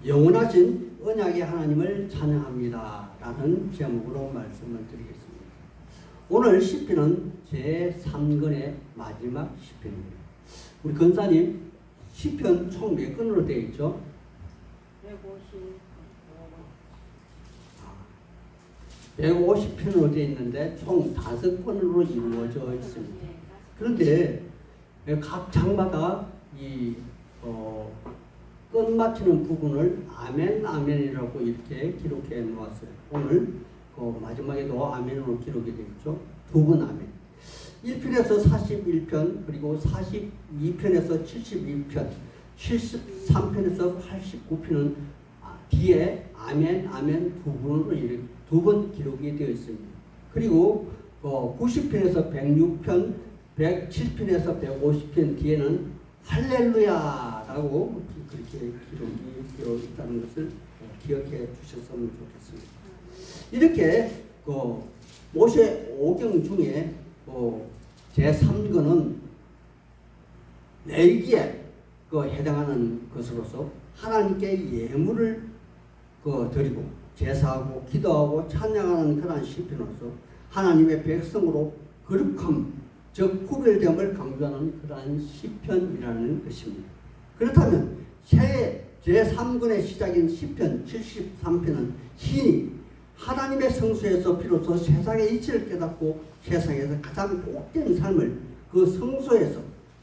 영원하신 언약의 하나님을 찬양합니다 라는 제목으로 말씀을 드리겠습니다. 오늘 시편은 제3권의 마지막 시편입니다. 우리 권사님 시편 총 몇 권으로 되어 있죠? 150편으로 되어 있는데 총 5권으로 이루어져 있습니다. 그런데 각 장마다 이 끝마치는 부분을 아멘 아멘이라고 이렇게 기록해 놓았어요. 오늘 마지막에도 아멘으로 기록이 되어 있죠. 2번 아멘. 1편에서 41편, 그리고 42편에서 72편, 73편에서 89편은 뒤에 아멘 아멘 두 번 기록이 되어 있습니다. 그리고 90편에서 106편, 107편에서 150편 뒤에는 할렐루야라고 그렇게 기록이 되어 있다는 것을 기억해 주셨으면 좋겠습니다. 이렇게 모세 오경 중에 제3권은 내기에 해당하는 것으로서 하나님께 예물을 드리고 제사하고 기도하고 찬양하는 그러한 시편으로서 하나님의 백성으로 거룩함, 즉 구별됨을 강조하는 그러한 시편이라는 것입니다. 그렇다면 제3권의 시작인 시편 73편은 시인이 하나님의 성소에서 비로소 세상의 이치를 깨닫고 세상에서 가장 복된 삶을 그 성소에서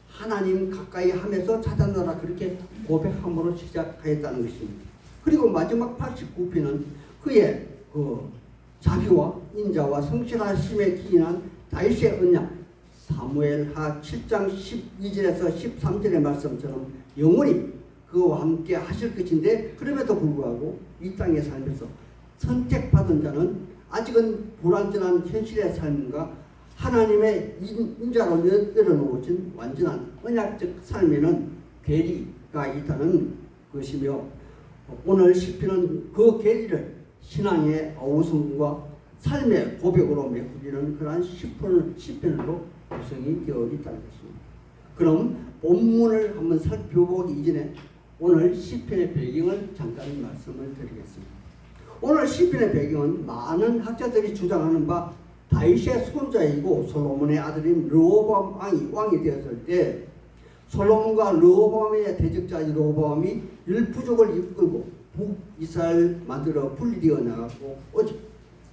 하나님 가까이 하면서 찾아내라 그렇게 고백함으로 시작하였다는 것입니다. 그리고 마지막 89편은 그의 자비와 인자와 성실하심에 기인한 다윗의 언약, 사무엘하 7장 12절에서 13절의 말씀처럼 영원히 그와 함께 하실 것인데, 그럼에도 불구하고 이 땅에 살면서 선택받은 자는 아직은 불완전한 현실의 삶과 하나님의 인자로 내려놓으신 완전한 언약적 삶에는 괴리가 있다는 것이며, 오늘 시편은 그 괴리를 신앙의 어우성과 삶의 고백으로 메꾸리는 그러한 시편으로 구성이 되어 있다는 것입니다. 그럼 본문을 한번 살펴보기 이전에 오늘 시편의 배경을 잠깐 말씀을 드리겠습니다. 오늘 시편의 배경은 많은 학자들이 주장하는 바 다윗의 손자이고 솔로몬의 아들인 르호보암 왕이 되었을 때 솔로몬과 르호보암의 대적자 르호보암이 율부족을 이끌고 북이스라엘 만들어 분리되어 나갔고 오직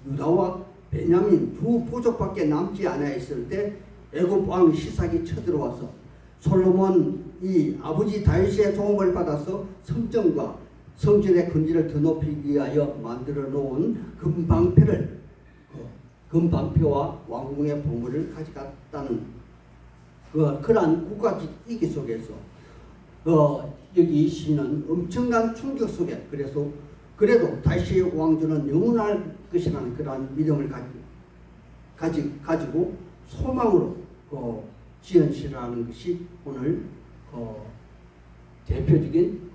유다와 베냐민 두 부족밖에 남지 않아 있을 때 애굽 왕 시삭이 쳐들어와서 솔로몬이 아버지 다윗의 도움을 받아서 성전과 성전의 근지를 더 높이기 위하여 만들어 놓은 금방패와 왕궁의 보물을 가져갔다는 그러한 국가적 위기 속에서 여기 시는 엄청난 충격 속에 그래도 다윗의 왕조는 영원할 것이라는 그러한 믿음을 가지고 소망으로 지연시라는 것이 오늘 대표적인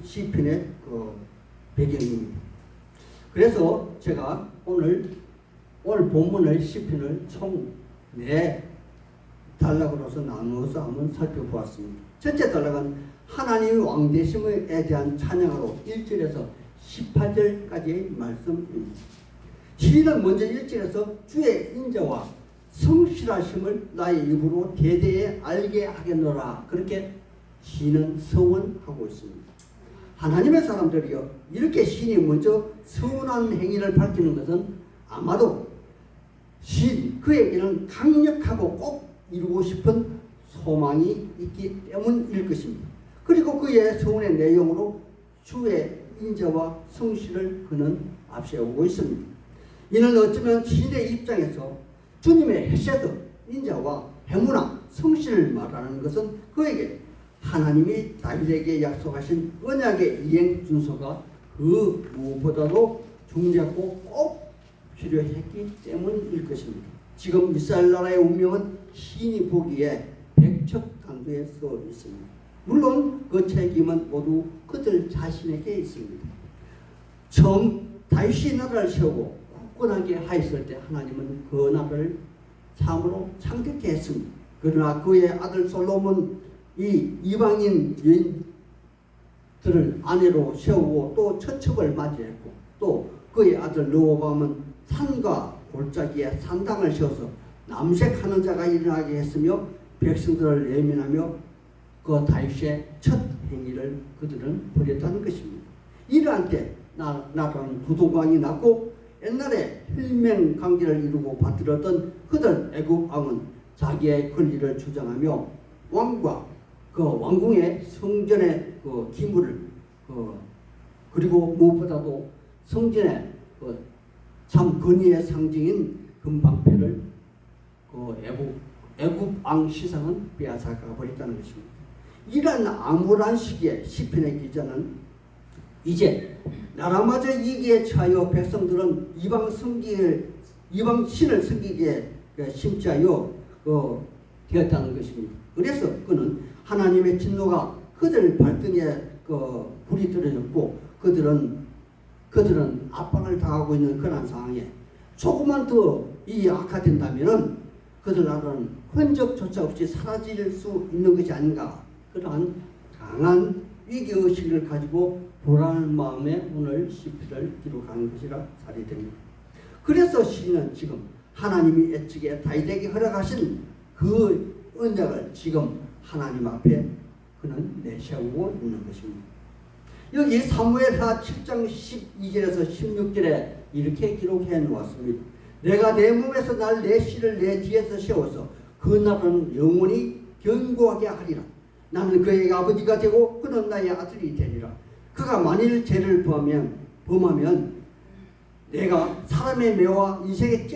시편의 배경입니다. 그래서 제가 오늘 본문의 시편을 총 4단락으로서 나누어서 한번 살펴보았습니다. 첫째 단락은 하나님의 왕되심에 대한 찬양으로 1절에서 18절까지의 말씀입니다. 시인은 먼저 1절에서 주의 인자와 성실하심을 나의 입으로 대대에 알게 하겠노라 그렇게 시인은 서원하고 있습니다. 하나님의 사람들이요, 이렇게 시인이 먼저 서운한 행위를 밝히는 것은 아마도 그에게는 강력하고 꼭 이루고 싶은 소망이 있기 때문일 것입니다. 그리고 그의 서원의 내용으로 주의 인자와 성실을 그는 앞세우고 있습니다. 이는 어쩌면 시인의 입장에서 주님의 헤세드, 인자와 해무나 성실을 말하는 것은 그에게 하나님이 다윗에게 약속하신 언약의 이행 준수가 그 무엇보다도 중요하고 꼭 필요했기 때문일 것입니다. 지금 이스라엘 나라의 운명은 시인이 보기에 백척간두에 서 있습니다. 물론 그 책임은 모두 그들 자신에게 있습니다. 처음 다윗이 나라를 세우고 굳건하게 하였을 때 하나님은 그 나라를 참으로 창대케 했습니다. 그러나 그의 아들 솔로몬 이 이방인 들을 아내로 세우고 또 처첩을 맞이했고 또 그의 아들 르호보암은 산과 골짜기에 산당을 세워서 남색하는 자가 일어나게 했으며 백성들을 예민하며 그 다윗의 첫 행위를 그들은 벌였다는 것입니다. 이러한 때 나라는 두동강이 났고 옛날에 혈맹관계를 이루고 받들었던 그들 애굽 왕은 자기의 권리를 주장하며 왕과 그 왕궁의 성전의 그 기물을 그리고 무엇보다도 성전의 참 권위의 상징인 금방패를 애굽 왕 시상은 빼앗아가 버렸다는 것입니다. 이런 암울한 시기에 시편의 기자는 이제 나라마저 위기에 처하여 백성들은 이방 신을 섬기기에 심취하여 되었다는 것입니다. 그래서 그는 하나님의 진노가 그들 발등에 불이 떨어졌고 그들은 압박을 당하고 있는 그런 상황에 조금만 더 이 악화된다면은 그들 나라는 흔적조차 없이 사라질 수 있는 것이 아닌가, 그러한 강한 위기의식을 가지고 불안한 마음에 오늘 시편을 기록하는 것이라 사리됩니다. 그래서 시인은 지금 하나님이 애측에 다윗에게 허락하신 그 언약을 지금 하나님 앞에 그는 내세우고 있는 것입니다. 여기 사무엘하 7장 12절에서 16절에 이렇게 기록해 놓았습니다. 내가 내 몸에서 내 씨를 내 뒤에서 세워서 그 나라는 영원히 견고하게 하리라. 나는 그에게 아버지가 되고 그는 나의 아들이 되리라. 그가 만일 죄를 범하면 내가 사람의 매와 인생의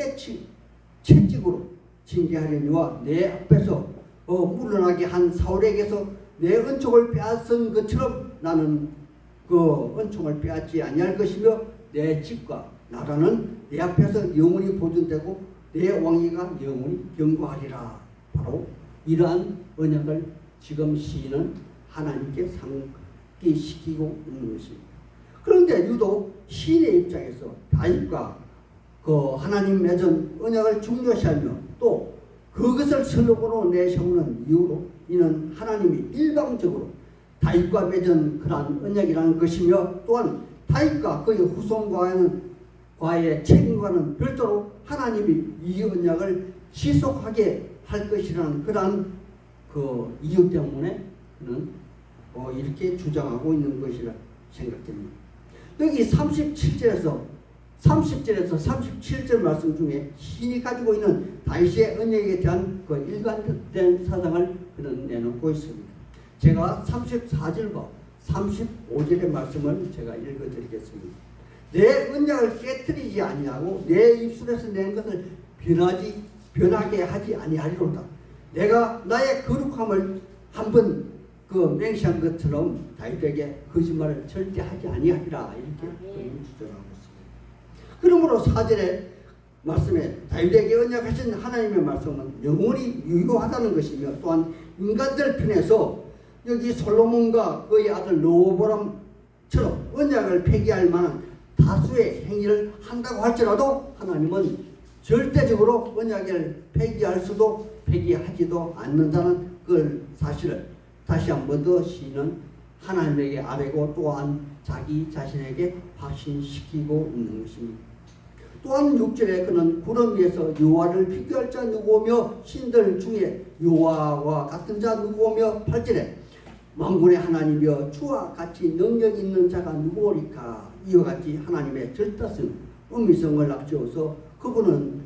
채찍으로 징계하려니와 내 앞에서 물러나게 한 사울에게서 내 은총을 빼앗은 것처럼 나는 그 은총을 빼앗지 아니할 것이며 내 집과 나라는 내 앞에서 영원히 보존되고 내 왕위가 영원히 견고하리라. 바로 이러한 언약을 지금 시인은 하나님께 상기시키고 있는 것입니다. 그런데 유독 시인의 입장에서 다윗과 그 하나님 맺은 언약을 중요시하며 또 그것을 슬로건으로 내세우는 이유로 이는 하나님이 일방적으로 다윗과 맺은 그러한 언약이라는 것이며 또한 다윗과 그의 후손과의 책임과는 별도로 하나님이 이 언약을 지속하게 할 것이라는 그러한 그 이유 때문에 그는 이렇게 주장하고 있는 것이라 생각됩니다. 여기 30절에서 37절 말씀 중에 신이 가지고 있는 다윗의 언약에 대한 그 일관된 사상을 그는 내놓고 있습니다. 제가 34절과 35절의 말씀을 제가 읽어드리겠습니다. 내 언약을 깨뜨리지 아니하고 내 입술에서 낸 것을 변하게 하지 아니하리로다. 내가 나의 거룩함을 한번 맹세한 것처럼 다윗에게 거짓말을 절대 하지 아니하리라. 이렇게 주장하고 있습니다. 그러므로 4절의 말씀에 다윗에게 언약하신 하나님의 말씀은 영원히 유효하다는 것이며 또한 인간들 편에서 여기 솔로몬과 그의 아들 르호보암처럼 언약을 폐기할 만한 다수의 행위를 한다고 할지라도 하나님은 절대적으로 언약을 폐기하지도 않는다는 그 사실을 다시 한 번 더 시인은 하나님에게 아뢰고 또한 자기 자신에게 확신시키고 있는 것입니다. 또한 6절에 그는 구름 위에서 여호와를 비교할 자 누구오며 신들 중에 여호와와 같은 자 누구오며 8절에 만군의 하나님이여 주와 같이 능력 있는 자가 누구오리까. 이와 같이 하나님의 절다성 음미성을 앞세워서 그분은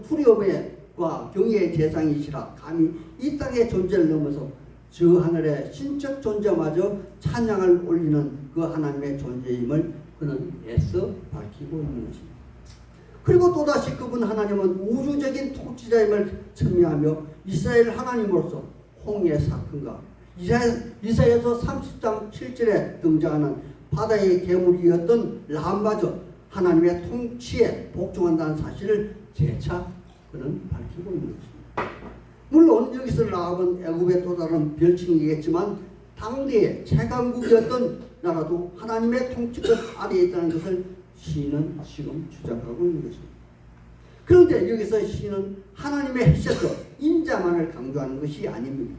두려움과 경외의 대상이시라. 감히 이 땅의 존재를 넘어서 저 하늘의 신적 존재마저 찬양을 올리는 그 하나님의 존재임을 그는 애써 밝히고 있는 것입니다. 그리고 또다시 그분 하나님은 우주적인 통치자임을 증명하며 이스라엘 하나님으로서 홍해 사건과 이사야서 30장 7절에 등장하는 바다의 괴물이었던 라함마저 하나님의 통치에 복종한다는 사실을 재차 그는 밝히고 있는 것입니다. 물론 여기서 라합은 애굽의 또 다른 별칭이겠지만 당대의 최강국이었던 나라도 하나님의 통치권 아래에 있다는 것을 시인은 지금 주장하고 있는 것입니다. 그런데 여기서 시인은 하나님의 해셔서 인자만을 강조하는 것이 아닙니다.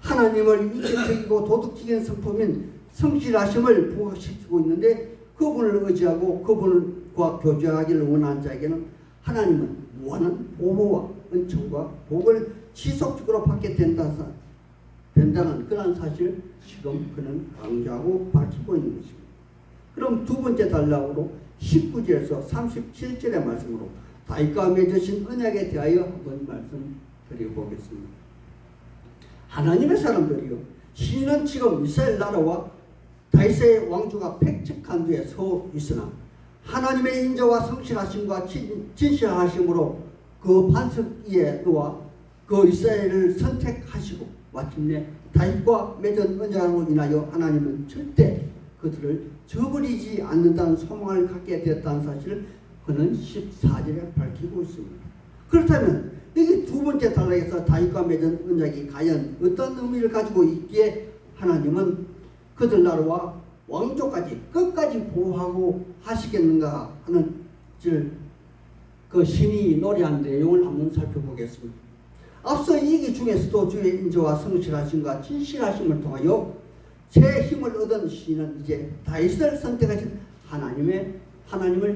하나님을 인격적이고 도덕적인 성품인 성실하심을 부각시키고 있는데 그분을 의지하고 그분과 교제하기를 원하는 자에게는 하나님은 무한한 보호와 은총과 복을 지속적으로 받게 된다는 그런 사실을 지금 그는 강조하고 밝히고 있는 것입니다. 그럼 두 번째 단락으로 19절에서 37절의 말씀으로 다윗과 맺으신 언약에 대하여 한번 말씀드려보겠습니다. 하나님의 사람들이요, 시인은 지금 이스라엘 나라와 다윗의 왕조가 팽책한 데에 서 있으나 하나님의 인자와 성실하심과 진실하심으로 그 반석 위에 놓아 그 이스라엘을 선택하시고 마침내 다윗과 맺은 언약으로 인하여 하나님은 절대 그들을 저버리지 않는다는 소망을 갖게 되었다는 사실을 그는 14절에 밝히고 있습니다. 그렇다면 여기 두 번째 단락에서 다윗과 맺은 언약이 과연 어떤 의미를 가지고 있기에 하나님은 그들 나라와 왕조까지 끝까지 보호하고 하시겠는가 하는 그 신이 노래한 내용을 한번 살펴보겠습니다. 앞서 얘기 중에서도 주의 인자와 성실하심과 진실하심을 통하여 새 힘을 얻은 시인은 이제 다윗을 선택하신 하나님을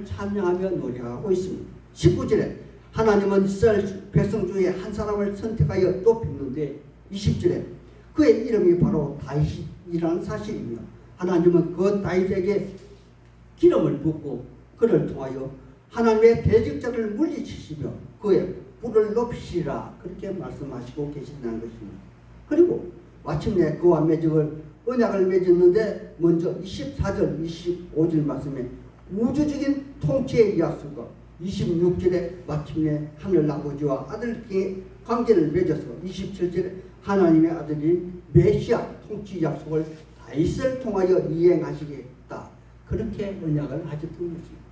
찬양하며 노래하고 있습니다. 19절에 하나님은 이스라엘 백성 중에 한 사람을 선택하여 높였는데 20절에 그의 이름이 바로 다윗이라는 사실이며 하나님은 그 다윗에게 기름을 붓고 그를 통하여 하나님의 대적자를 물리치시며 그의 뿔을 높이시라 그렇게 말씀하시고 계신다는 것입니다. 그리고 마침내 그와 언약을 맺었는데 먼저 24절 25절 말씀에 우주적인 통치의 약속과 26절에 마침내 하늘 아버지와 아들의 관계를 맺어서 27절에 하나님의 아들인 메시아 통치 약속을 다윗을 통하여 이행하시겠다 그렇게 언약을 하셨던 것입니다.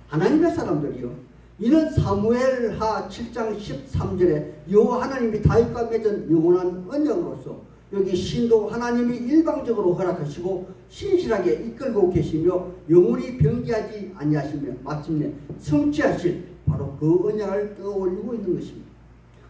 하나님의 사람들이요, 이는 사무엘하 7장 13절에 여호와 하나님이 다윗과 맺은 영원한 언약으로서 여기 신도 하나님이 일방적으로 허락하시고 신실하게 이끌고 계시며 영원히 변기하지 아니하시며 마침내 성취하실 바로 그 언약을 떠올리고 있는 것입니다.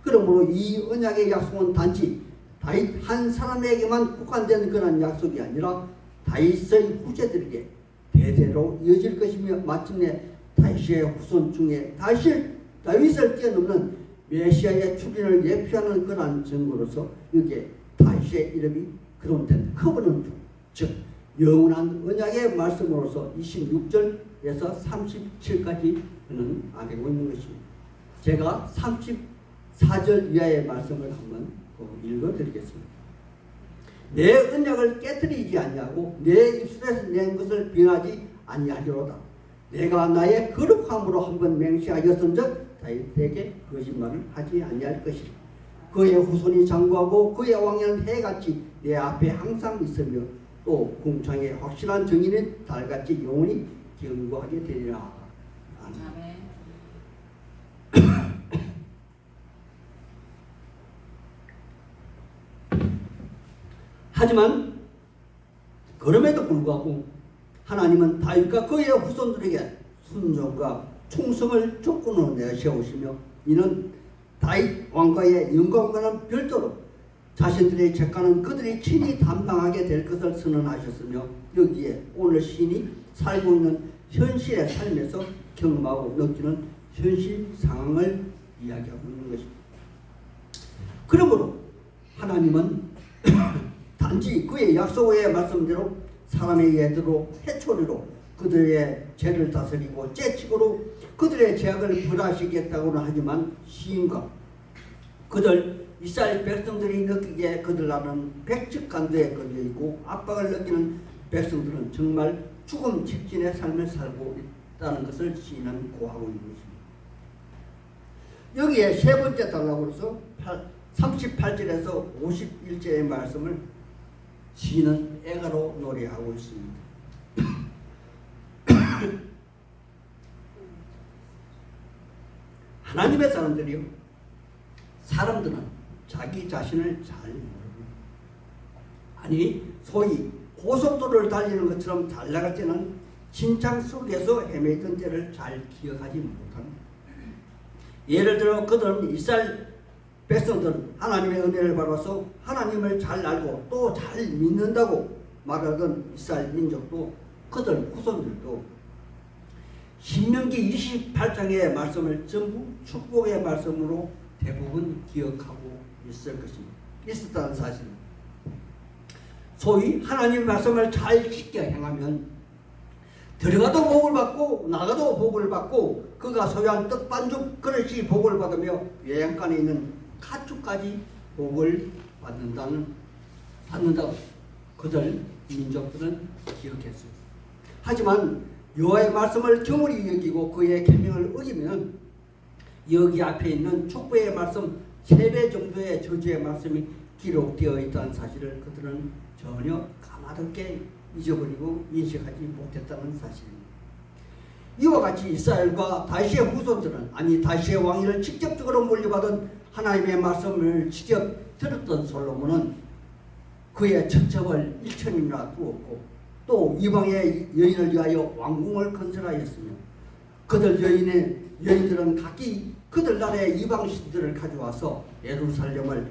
그러므로 이 언약의 약속은 단지 다윗 한 사람에게만 국한된 그런 약속이 아니라 다윗의 후세들에게 대대로 이어질 것이며 마침내 다윗의 후손 중에 다윗을 뛰어넘는 메시아의 출현을 예표하는 그러한 증거로서 여기에 다윗의 이름이 거론된 커버넌트, 즉 영원한 언약의 말씀으로서 26절에서 37까지 그는 알고 있는 것입니다. 제가 34절 이하의 말씀을 한번 읽어드리겠습니다. 내 언약을 깨뜨리지 아니하고 내 입술에서 낸 것을 변하지 아니하리로다. 내가 나의 거룩함으로 한번 맹세하였은즉 다윗에게 거짓말을 하지 아니할 것이라. 그의 후손이 장구하고 그의 왕위는 해같이 내 앞에 항상 있으며 또 궁창의 확실한 정의는 달같이 영원히 견고하게 되리라. 아멘. 하지만 그럼에도 불구하고 하나님은 다윗과 그의 후손들에게 순종과 충성을 조건으로 내세우시며 이는 다윗 왕과의 영광과는 별도로 자신들의 죄가는 그들이 친히 담당하게 될 것을 선언하셨으며 여기에 오늘 시인이 살고 있는 현실의 삶에서 경험하고 느끼는 현실 상황을 이야기하고 있는 것입니다. 그러므로 하나님은 단지 그의 약속의 말씀대로 사람의 예대로 해초리로 그들의 죄를 다스리고 재치고로 그들의 죄악을 벌하시겠다고는 하지만 시인과 그들 이스라엘 백성들이 느끼기에 그들 나라는 백척간도에 걸려있고 압박을 느끼는 백성들은 정말 죽음 직진의 삶을 살고 있다는 것을 시인은 고하고 있는 것입니다. 여기에 세 번째 단락으로서 38절에서 51절의 말씀을 시인은 애가로 노래하고 있습니다. 하나님의 사람들은 자기 자신을 잘 모릅니다. 아니 소위 고속도로를 달리는 것처럼 잘 나갈 때는 진창 속에서 헤매던 때를 잘 기억하지 못합니다. 예를 들어 그들은 이스라엘 백성들은 하나님의 은혜를 받아서 하나님을 잘 알고 또 잘 믿는다고 말하던 이스라엘 민족도 그들 후손들도 신명기 28장의 말씀을 전부 축복의 말씀으로 대부분 기억하고 있을 것입니다. 있었다는 사실입니다. 소위 하나님의 말씀을 잘 지켜 행하면 들어가도 복을 받고 나가도 복을 받고 그가 소유한 떡반죽 그릇이 복을 받으며 외양간에 있는 가축까지 복을 받는다고 그들 민족들은 기억했어요. 하지만 여호와의 말씀을 경홀히 여기고 그의 계명을 어기면 여기 앞에 있는 축복의 말씀 3배 정도의 저주의 말씀이 기록되어 있다는 사실을 그들은 전혀 까마득게 잊어버리고 인식하지 못했다는 사실입니다. 이와 같이 이스라엘과 다시의 후손들은 다시의 왕위를 직접적으로 물려받은 하나님의 말씀을 직접 들었던 솔로몬은 그의 처첩을 1천이나 두었고 또 이방의 여인을 위하여 왕궁을 건설하였으며 그들 여인들은 각기 그들 나라의 이방 신들을 가져와서 예루살렘을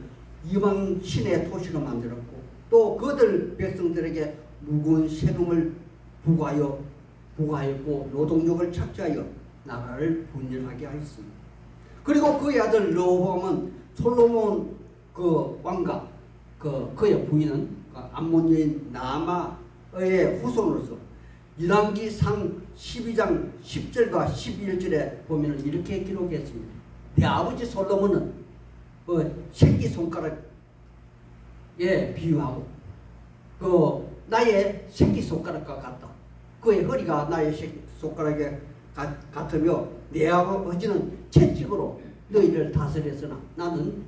이방 신의 도시로 만들었고 또 그들 백성들에게 무거운 세금을 부과하였고 노동력을 착취하여 나라를 분열하게 하였습니다. 그리고 그의 아들 르호보암은 솔로몬 그 왕과 그의 부인은 암몬 여인 나아마의 후손으로서 열왕기상 12장 10절과 11절에 보면 이렇게 기록했습니다. 내 아버지 솔로몬은 새끼 손가락에 비유하고 나의 새끼 손가락과 같다. 그의 허리가 나의 새끼 손가락에 같으며 내 아버지는 채찍으로 너희를 다스렸으나 나는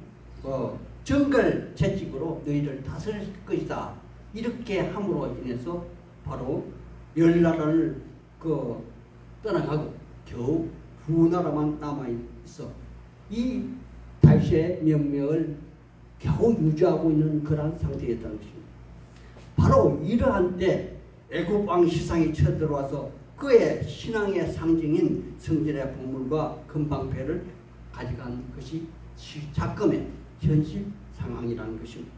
정글 채찍으로 너희를 다스릴 것이다. 이렇게 함으로 인해서 바로 10나라를 떠나가고 겨우 2나라만 남아있어 이 다시의 명맥을 겨우 유지하고 있는 그러한 상태였다는 것입니다. 바로 이러한 때 애굽 왕 시상이 쳐들어와서 그의 신앙의 상징인 성전의 보물과 금방패를 가져간 것이 작금의 현실 상황이라는 것입니다.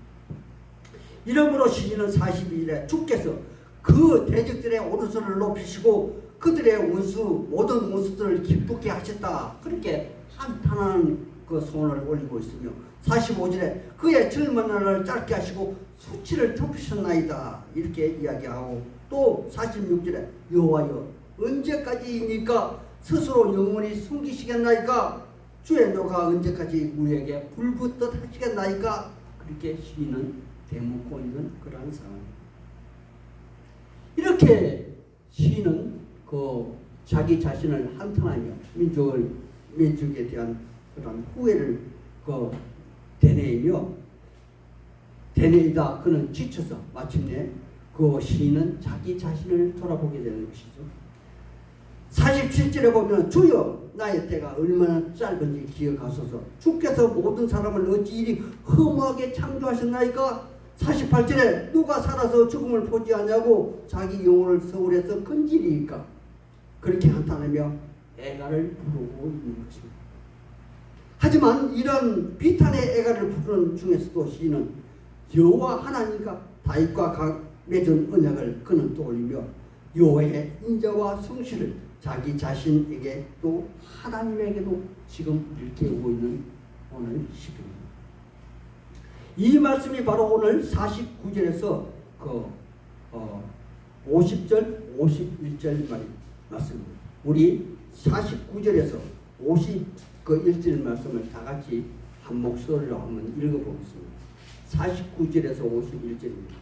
이러므로 시인은 42절에 주께서 그 대적들의 오른손을 높이시고 그들의 모든 원수들을 기쁘게 하셨다. 그렇게 한탄하는 그 소원을 올리고 있으며 45절에 그의 젊은 날을 짧게 하시고 수치를 덮으셨나이다. 이렇게 이야기하고 또 46절에 여호와여 언제까지이니까 스스로 영원히 숨기시겠나이까 주의 노가 언제까지 우리에게 불붙듯 하시겠나이까 그렇게 시인은 대묻고 있는 그러한 상황입니다. 이렇게 시인은 자기 자신을 한탄하며 민족에 대한 그런 후회를 되뇌이다 그는 지쳐서 마침내 시인은 자기 자신을 돌아보게 되는 것이죠. 47절에 보면 주여 나의 때가 얼마나 짧은지 기억하소서. 주께서 모든 사람을 어찌 이리 허무하게 창조하셨나이까. 48절에 누가 살아서 죽음을 보지하냐고 자기 영혼을 서울에서 건지리이까. 그렇게 한탄하며 애가를 부르고 있는 것입니다. 하지만 이런 비탄의 애가를 부르는 중에서도 시인은 여호와 하나님과 다윗과 맺은 언약을 그는 떠올리며 여호와의 인자와 성실을 자기 자신에게 또 하나님에게도 지금 일깨우고 있는 오늘 시편입니다. 이 말씀이 바로 오늘 49절에서 50절, 51절 말씀입니다. 우리 49절에서 51절 말씀을 다 같이 한 목소리로 한번 읽어보겠습니다. 49절에서 51절입니다.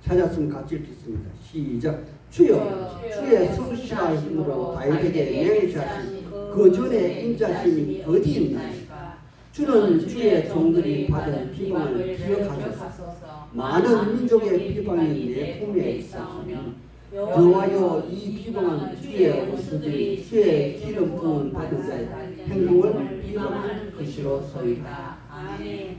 찾았으면 같이 읽겠습니다. 시작. 주여 주의 성실한 힘으로 다윗에게 명예하신 그 전에 인자심이 어디 있나이까. 주는 주의 종들이 받은 비방을 기억하소서. 많은 민족의 비방이 내 품에 있사오니 여호와여 이 비방은 주의 원수들이 주의 기름 부은 받은 자의 행동을 비방하는 것이로소이다. 아멘.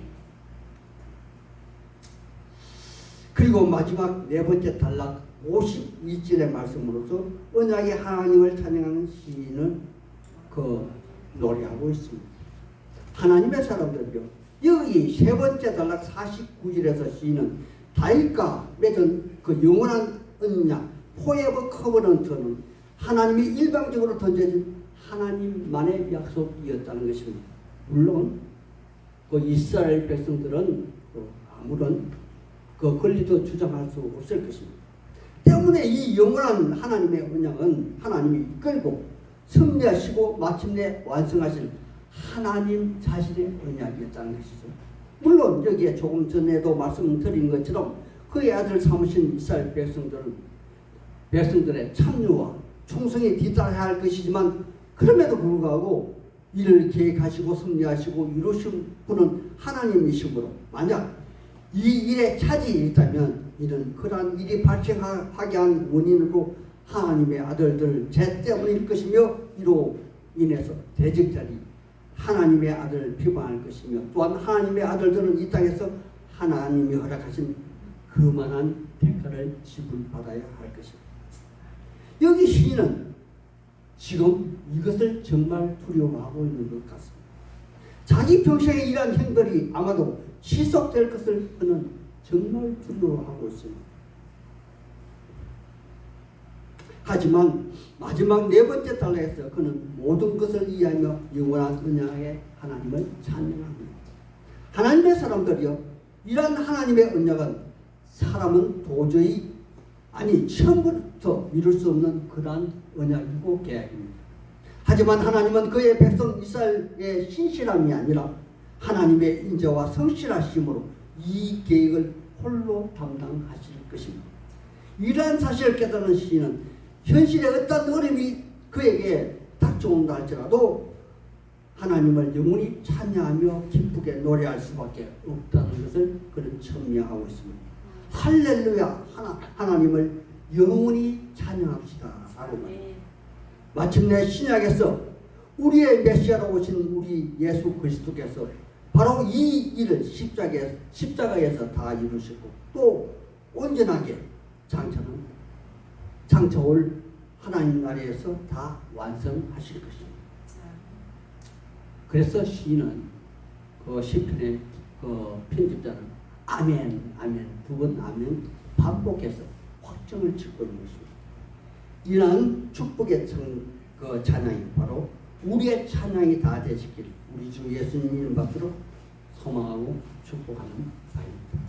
그리고 마지막 네 번째 단락 52절의 말씀으로서 언약의 하나님을 찬양하는 시인은 노래하고 있습니다. 하나님의 사람들이여 여기 세 번째 단락 49절에서 시인은 다윗과 맺은 그 영원한 언약 포에버 커버넌트는 하나님이 일방적으로 던져진 하나님만의 약속이었다는 것입니다. 물론 그 이스라엘 백성들은 아무런 그 권리도 주장할 수 없을 것입니다. 때문에 이 영원한 하나님의 언약은 하나님이 이끌고 승리하시고 마침내 완성하실 하나님 자신의 언약이었다는 것이죠. 물론 여기에 조금 전에도 말씀드린 것처럼 그의 아들 삼으신 이스라엘 백성들의 참여와 충성이 뒤따라야 할 것이지만 그럼에도 불구하고 이를 계획하시고 승리하시고 이루신 분은 하나님이시므로 만약 이 일에 차질이 있다면 이는 그러한 일이 발생하게 한 원인으로 하나님의 아들들 죄 때문일 것이며 이로 인해서 대적자리 하나님의 아들을 비방할 것이며 또한 하나님의 아들들은 이 땅에서 하나님이 허락하신 그만한 대가를 지불받아야 할 것입니다. 여기 시인은 지금 이것을 정말 두려워하고 있는 것 같습니다. 자기 평생에 일한 행동이 아마도 지속될 것을 그는 정말 두려워하고 있습니다. 하지만 마지막 네 번째 단락에서 그는 모든 것을 이해하며 영원한 언약의 하나님을 찬양합니다. 하나님의 사람들이여, 이러한 하나님의 언약은 사람은 도저히 처음부터 이룰 수 없는 그러한 언약이고 계약입니다. 하지만 하나님은 그의 백성 이스라엘의 신실함이 아니라 하나님의 인자와 성실하심으로 이 계획을 홀로 담당하실 것입니다. 이러한 사실을 깨닫는 시인은 현실에 어떤 어려움이 그에게 닥쳐온다 할지라도 하나님을 영원히 찬양하며 기쁘게 노래할 수밖에 없다는 것을 그는 천명하고 있습니다. 할렐루야, 하나님을 영원히 찬양합시다 라고 말합니다. 마침내 신약에서 우리의 메시아로 오신 우리 예수 그리스도께서 바로 이 일을 십자가에서 다 이루시고 또 온전하게 장차올 하나님 나라에서 다 완성하실 것입니다. 그래서 시인은 그 시편의 그 편집자는 아멘, 아멘, 두 번 아멘 반복해서 확정을 짓고 있는 것입니다. 이러한 축복의 그 찬양이 바로 우리의 찬양이 다 되시길 우리 주 예수님 이름 받들어 소망하고 축복하는 사입니다.